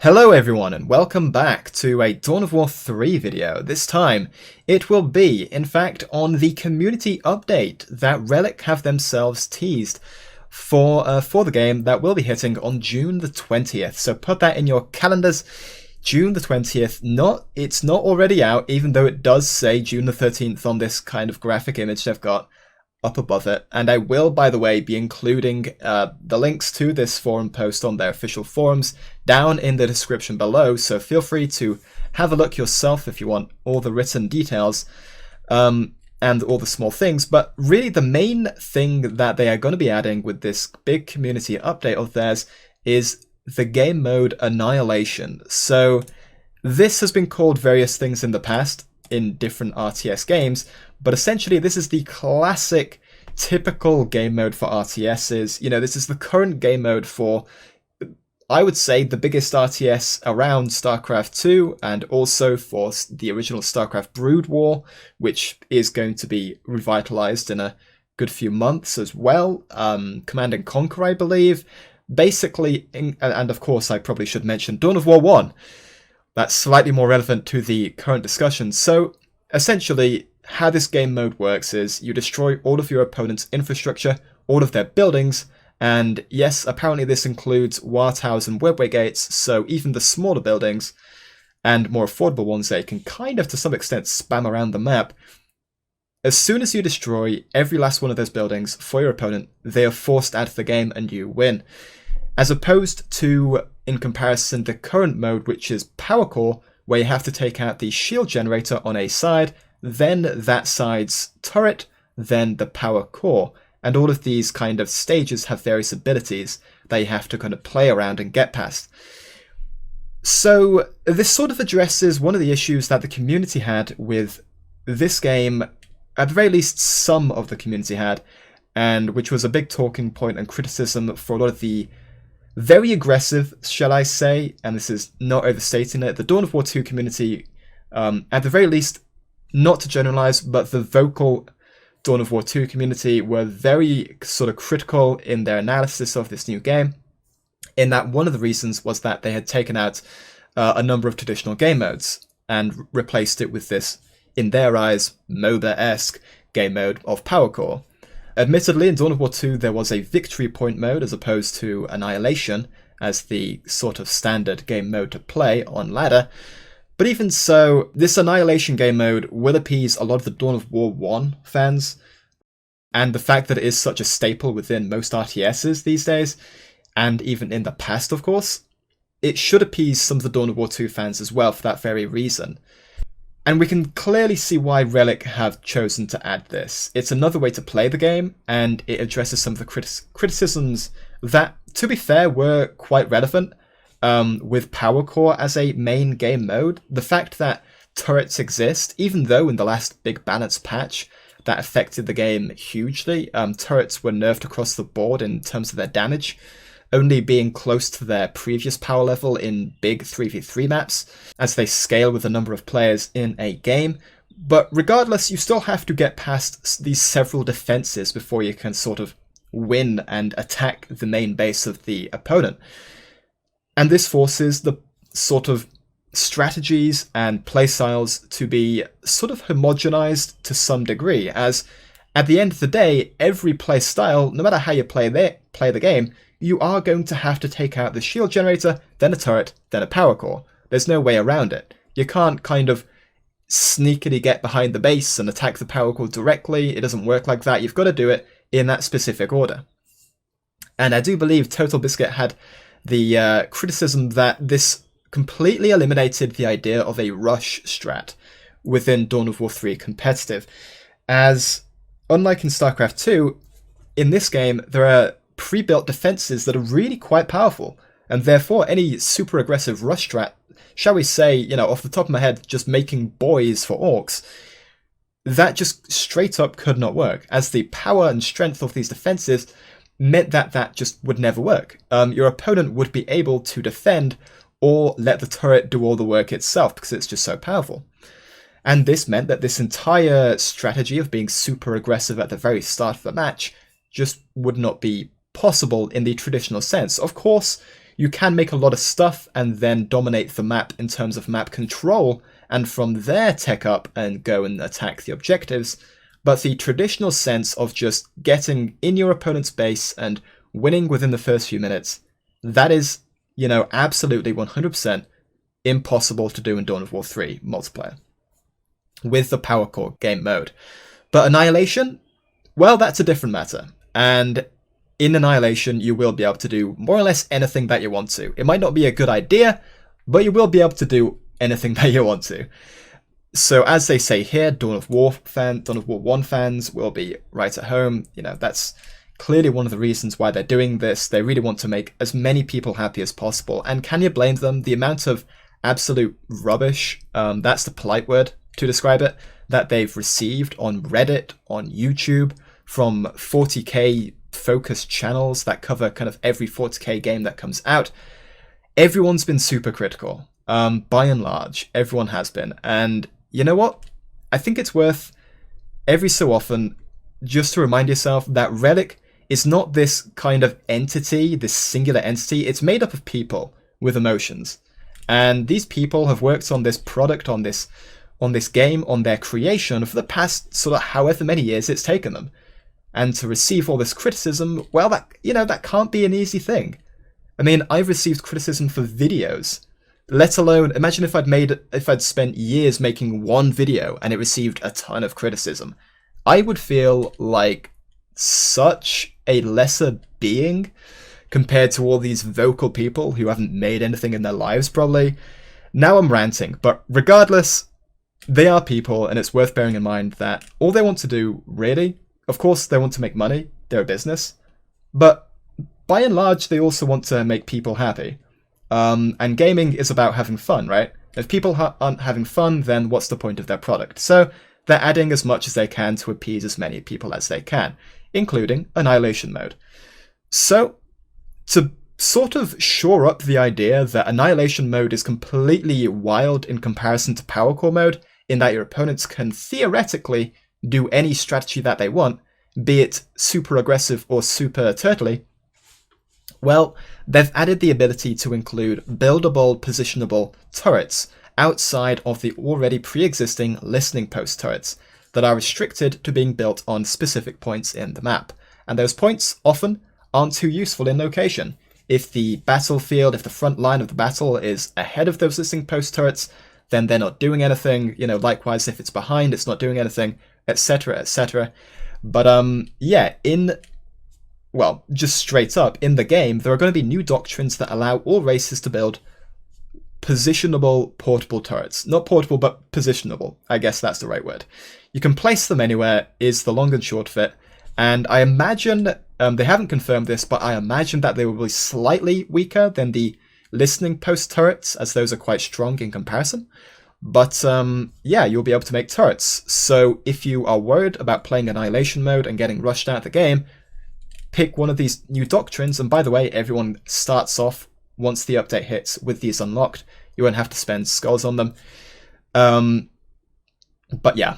Hello everyone and welcome back to a Dawn of War 3 video. This time it will be, in fact, on the community update that Relic have themselves teased for the game that will be hitting on June the 20th. So put that in your calendars. June the 20th. It's not already out, even though it does say June the 13th on this kind of graphic image they've got up above it. And I will, by the way, be including the links to this forum post on their official forums down in the description below, so feel free to have a look yourself if you want all the written details and all the small things. But really the main thing that they are going to be adding with this big community update of theirs is the game mode Annihilation. So this has been called various things in the past in different RTS games, but essentially this is the classic typical game mode for RTSs. You know, this is the current game mode for, I would say, the biggest RTS around, StarCraft 2, and also for the original StarCraft Brood War, which is going to be revitalized in a good few months as well. Command and Conquer, I believe. Basically, and of course I probably should mention Dawn of War 1. That's slightly more relevant to the current discussion. So essentially, how this game mode works is you destroy all of your opponent's infrastructure, all of their buildings, and yes, apparently this includes war towers and webway gates, so even the smaller buildings and more affordable ones that you can kind of to some extent spam around the map. As soon as you destroy every last one of those buildings for your opponent, they are forced out of the game and you win. As opposed to, in comparison, the current mode, which is Power Core, where you have to take out the shield generator on a side, then that side's turret, then the power core. And all of these kind of stages have various abilities that you have to kind of play around and get past. So this sort of addresses one of the issues that the community had with this game, at the very least some of the community had, and which was a big talking point and criticism for a lot of the very aggressive, shall I say, and this is not overstating it, the Dawn of War 2 community, at the very least, not to generalize, but the vocal Dawn of War 2 community were very sort of critical in their analysis of this new game, in that one of the reasons was that they had taken out a number of traditional game modes and replaced it with this, in their eyes, MOBA-esque game mode of Power Core. Admittedly, in Dawn of War 2 there was a victory point mode as opposed to Annihilation as the sort of standard game mode to play on ladder. But even so, this Annihilation game mode will appease a lot of the Dawn of War 1 fans, and the fact that it is such a staple within most RTSs these days, and even in the past of course, it should appease some of the Dawn of War 2 fans as well for that very reason. And we can clearly see why Relic have chosen to add this. It's another way to play the game, and it addresses some of the criticisms that, to be fair, were quite relevant with Power Core as a main game mode. The fact that turrets exist, even though in the last big balance patch that affected the game hugely, turrets were nerfed across the board in terms of their damage, only being close to their previous power level in big 3v3 maps, as they scale with the number of players in a game. But regardless, you still have to get past these several defenses before you can sort of win and attack the main base of the opponent. And this forces the sort of strategies and playstyles to be sort of homogenized to some degree, as at the end of the day, every playstyle, no matter how you play the game, you are going to have to take out the shield generator, then a turret, then a power core. There's no way around it. You can't kind of sneakily get behind the base and attack the power core directly. It doesn't work like that. You've got to do it in that specific order. And I do believe Total Biscuit had the criticism that this completely eliminated the idea of a rush strat within Dawn of War 3 competitive, as unlike in StarCraft 2, in this game there are pre-built defenses that are really quite powerful, and therefore any super aggressive rush strat, shall we say, you know, off the top of my head, just making boys for orcs, that just straight up could not work, as the power and strength of these defenses meant that that just would never work. Your opponent would be able to defend or let the turret do all the work itself because it's just so powerful. And this meant that this entire strategy of being super aggressive at the very start of the match just would not be possible in the traditional sense. Of course, You can make a lot of stuff and then dominate the map in terms of map control, and from there tech up and go and attack the objectives. But the traditional sense of just getting in your opponent's base and winning within the first few minutes, that is, absolutely 100% impossible to do in Dawn of War 3 multiplayer with the Power Core game mode. But Annihilation, well, that's a different matter. And in Annihilation, you will be able to do more or less anything that you want to. It might not be a good idea, but you will be able to do anything that you want to. So as they say here, Dawn of War 1 fans will be right at home. That's clearly one of the reasons why they're doing this. They really want to make as many people happy as possible. And can you blame them? The amount of absolute rubbish, that's the polite word to describe it, that they've received on Reddit, on YouTube, from 40k focused channels that cover kind of every 40k game that comes out. Everyone's been super critical. By and large, everyone has been. And you know what? I think it's worth every so often just to remind yourself that Relic is not this kind of entity, this singular entity. It's made up of people with emotions. And these people have worked on this product, on this game, on their creation for the past sort of however many years it's taken them. And to receive all this criticism, well, that can't be an easy thing. I mean, I've received criticism for videos. Let alone, imagine if I'd spent years making one video and it received a ton of criticism. I would feel like such a lesser being compared to all these vocal people who haven't made anything in their lives, probably. Now I'm ranting, but regardless, they are people, and it's worth bearing in mind that all they want to do, really, of course, they want to make money, they're a business, but by and large, they also want to make people happy. And gaming is about having fun, right? If people aren't having fun, then what's the point of their product? So they're adding as much as they can to appease as many people as they can, including Annihilation Mode. So, to sort of shore up the idea that Annihilation Mode is completely wild in comparison to Power Core Mode, in that your opponents can theoretically do any strategy that they want, be it super aggressive or super turtly, well, they've added the ability to include buildable, positionable turrets outside of the already pre-existing listening post turrets that are restricted to being built on specific points in the map. And those points often aren't too useful in location. If the battlefield, if the front line of the battle is ahead of those listening post turrets, then they're not doing anything. Likewise, if it's behind, it's not doing anything, etc., etc. But yeah, just straight up, in the game, there are going to be new doctrines that allow all races to build positionable portable turrets. Not portable, but positionable. I guess that's the right word. You can place them anywhere is the long and short of it. And I imagine, they haven't confirmed this, but I imagine that they will be slightly weaker than the listening post turrets, as those are quite strong in comparison. But yeah, you'll be able to make turrets. So if you are worried about playing Annihilation Mode and getting rushed out of the game, pick one of these new doctrines. And by the way, everyone starts off, once the update hits, with these unlocked. You won't have to spend skulls on them. But yeah,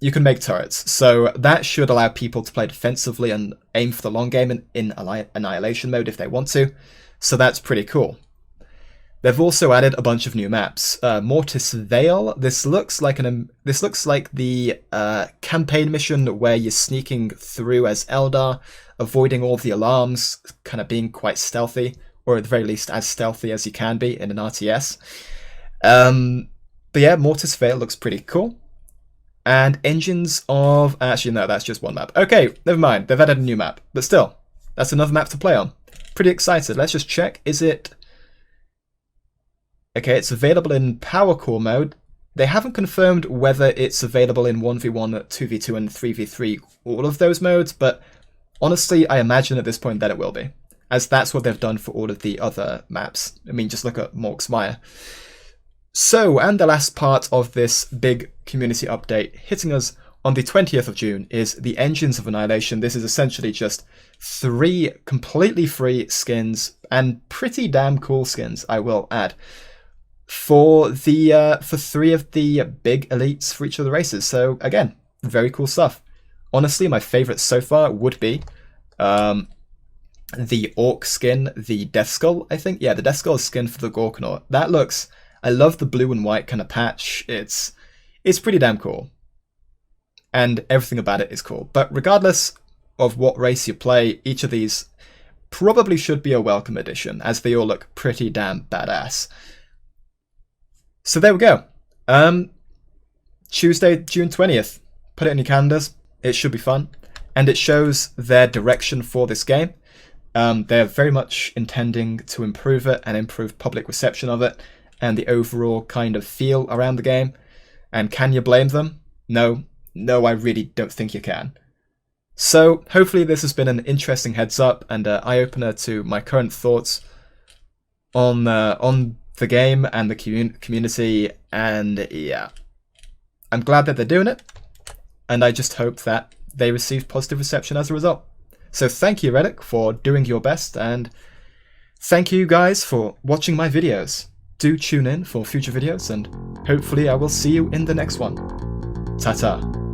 you can make turrets. So that should allow people to play defensively and aim for the long game in Annihilation Mode if they want to. So that's pretty cool. They've also added a bunch of new maps. Mortis Vale. This looks like the campaign mission where you're sneaking through as Eldar, avoiding all the alarms, kind of being quite stealthy, or at the very least as stealthy as you can be in an RTS. But yeah, Mortis Vale looks pretty cool. And Engines of... Actually, no, that's just one map. Okay, never mind. They've added a new map. But still, that's another map to play on. Pretty excited. Let's just check. Is it... Okay, it's available in Power Core Mode. They haven't confirmed whether it's available in 1v1, 2v2, and 3v3, all of those modes, but honestly, I imagine at this point that it will be, as that's what they've done for all of the other maps. I mean, just look at Mork's Mire. So, and the last part of this big community update hitting us on the 20th of June is the Engines of Annihilation. This is essentially just 3 completely free skins, and pretty damn cool skins, I will add, for 3 of the big elites for each of the races. So again, very cool stuff. Honestly, my favorite so far would be the Orc skin, the Death Skull, I think. Yeah, the Death Skull skin for the Gorkanaut. That looks... I love the blue and white kind of patch. It's pretty damn cool. And everything about it is cool. But regardless of what race you play, each of these probably should be a welcome addition, as they all look pretty damn badass. So there we go. Tuesday, June 20th. Put it in your calendars. It should be fun. And it shows their direction for this game. They're very much intending to improve it and improve public reception of it and the overall kind of feel around the game. And can you blame them? No, I really don't think you can. So hopefully this has been an interesting heads up and an eye-opener to my current thoughts on the game and the community, and yeah. I'm glad that they're doing it, and I just hope that they receive positive reception as a result. So thank you, Relic, for doing your best, and thank you guys for watching my videos. Do tune in for future videos, and hopefully I will see you in the next one. Ta-ta.